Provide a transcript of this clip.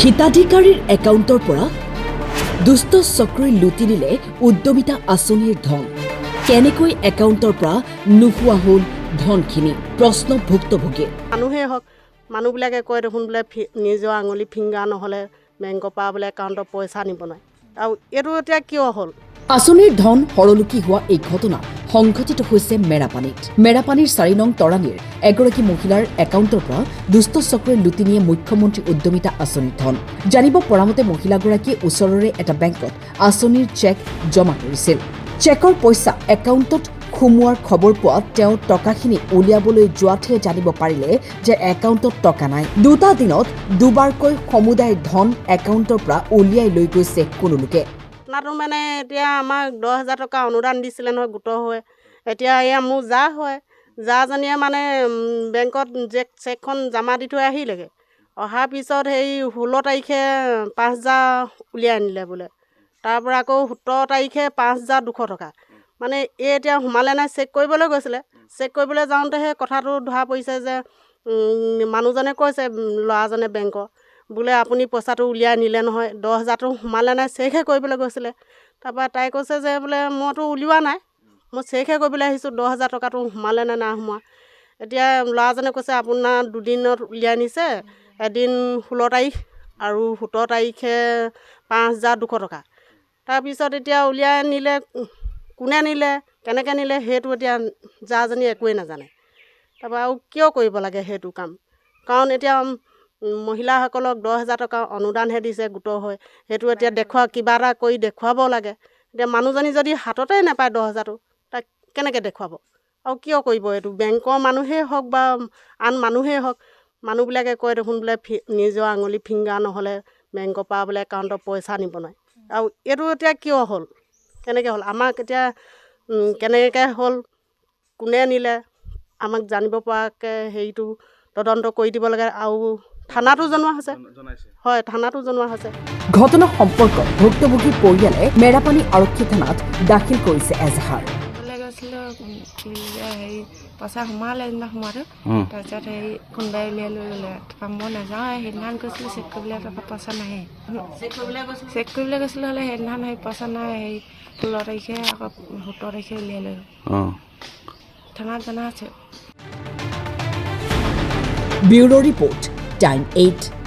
হিতাধিকাৰীৰ একাউণ্টৰ পৰা দুষ্ট চক্ৰই লুটি নিলে উদ্যমিতা আঁচনিৰ ধন কেনেকৈ একাউণ্টৰ পৰা নোহোৱা হ'ল ধনখিনি প্ৰশ্ন ভুক্তভোগী মানুহে হওক মানুহবিলাকে কয় দেখোন বোলে নিজৰ আঙুলি ফিংগাৰ নহ'লে বেংকৰ পৰা বোলে একাউণ্টত পইচা নিব নোৱাৰে আৰু এইটো এতিয়া কিয় হ'ল আঁচনিৰ ধন সৰলুকি হোৱা এই ঘটনা সংঘটিত হৈছে মেৰাপানীৰ 4 নং তৰাণীৰ এগৰাকী মহিলাৰ একাউণ্টৰ পৰা দুষ্ট চক্ৰই লুটি নিয়ে মুখ্যমন্ত্ৰী উদ্যমিতা আঁচনিৰ ধন জানিব পৰা মতে মহিলাগৰাকীয়ে ওচৰৰে এটা বেংকত আঁচনিৰ চেক জমা কৰিছিল চেকৰ পইচা একাউণ্টত সোমোৱাৰ খবৰ পোৱা তেওঁ টকাখিনি উলিয়াবলৈ যোৱাতহে জানিব পাৰিলে যে একাউণ্টত টকা নাই দুটা দিনত দুবাৰকৈ সমুদায় ধন একাউণ্টৰ পৰা উলিয়াই লৈ গৈছে কোনো লোকে আপোনাৰতো মানে এতিয়া আমাক 10,000 টকা অনুদান দিছিলে নহয় গোটৰ হৈ এতিয়া এয়া মোৰ যা হয় যাজনীয়ে মানে বেংকত চেকখন জমা দি থৈ আহিলেগৈ অহাৰ পিছত সেই 16 তাৰিখে 5,000 উলিয়াই আনিলে বোলে তাৰপৰা আকৌ 17 তাৰিখে 5,200 টকা মানে এই এতিয়া সোমালে নাই চেক কৰিবলৈ গৈছিলে চেক কৰিবলৈ যাওঁতেহে কথাটো ধৰা পৰিছে যে মানুহজনে কৈছে ল'ৰাজনে বেংকৰ বোলে আপুনি পইচাটো উলিয়াই নিলে নহয় 10,000টো সোমালে নাই চেকহে কৰিবলৈ গৈছিলে তাৰপৰা তাই কৈছে যে বোলে মইতো উলিওৱা নাই মই চেকহে কৰিবলৈ আহিছোঁ 10,000 টকাটো সোমালে নে নাই সোমোৱা এতিয়া ল'ৰাজনে কৈছে আপোনাৰ দুদিনত উলিয়াই নিছে এদিন 16 তাৰিখ আৰু 17 তাৰিখে 5,200 টকা তাৰপিছত এতিয়া উলিয়াই নিলে কোনে নিলে কেনেকৈ নিলে সেইটো এতিয়া যাজনী একোৱেই নাজানে তাৰপৰা আৰু কিয় কৰিব লাগে সেইটো কাম কাৰণ এতিয়া মহিলাসকলক 10,000 টকা অনুদানহে দিছে গোটৰ হৈ সেইটো এতিয়া কিবা এটা কৰি দেখুৱাব লাগে এতিয়া মানুহজনী যদি হাততে নাপায় 10,000টো তাক কেনেকৈ দেখুৱাব আৰু কিয় কৰিব এইটো বেংকৰ মানুহেই হওক বা আন মানুহেই হওক মানুহবিলাকে কয় দেখোন বোলে নিজৰ আঙুলি ফিংগাৰ নহ'লে বেংকৰ পৰা বোলে একাউণ্টত পইচা নিব নোৱাৰে আৰু এইটো এতিয়া কিয় হ'ল কেনেকৈ হ'ল আমাক এতিয়া কেনেকৈ হ'ল কোনে নিলে আমাক জানিব পৰাকৈ হেৰিটো তদন্ত কৰি দিব লাগে আৰু থানাটো জনোৱা হৈছে হয় থানাটো জনোৱা হৈছে ঘটনা সম্পৰ্কত ভুক্তভোগীৰ পৰিয়ালে মেৰাপানী আৰক্ষী থানাত দাখিল কৰিছে এজাহাৰ হেৰি পইচা সোমালে সেইদিনা সোমাওঁতে তাৰপিছত হেৰি কোনোবাই উলিয়াই লৈ গ'লে তাৰপৰা মই নাযাওঁ সেইদিনাখন গৈছিলোঁ চেক কৰিবলৈ তাৰপৰা পইচা নাহে চেক কৰিবলৈ গৈছিলোঁ হ'লে সেইদিনাখন সেই পইচা নাই সেই 16 তাৰিখে আকৌ 17 তাৰিখে উলিয়াই লৈ থানাত জনা আছে ব্যুৰো ৰিপৰ্ট টাইম 8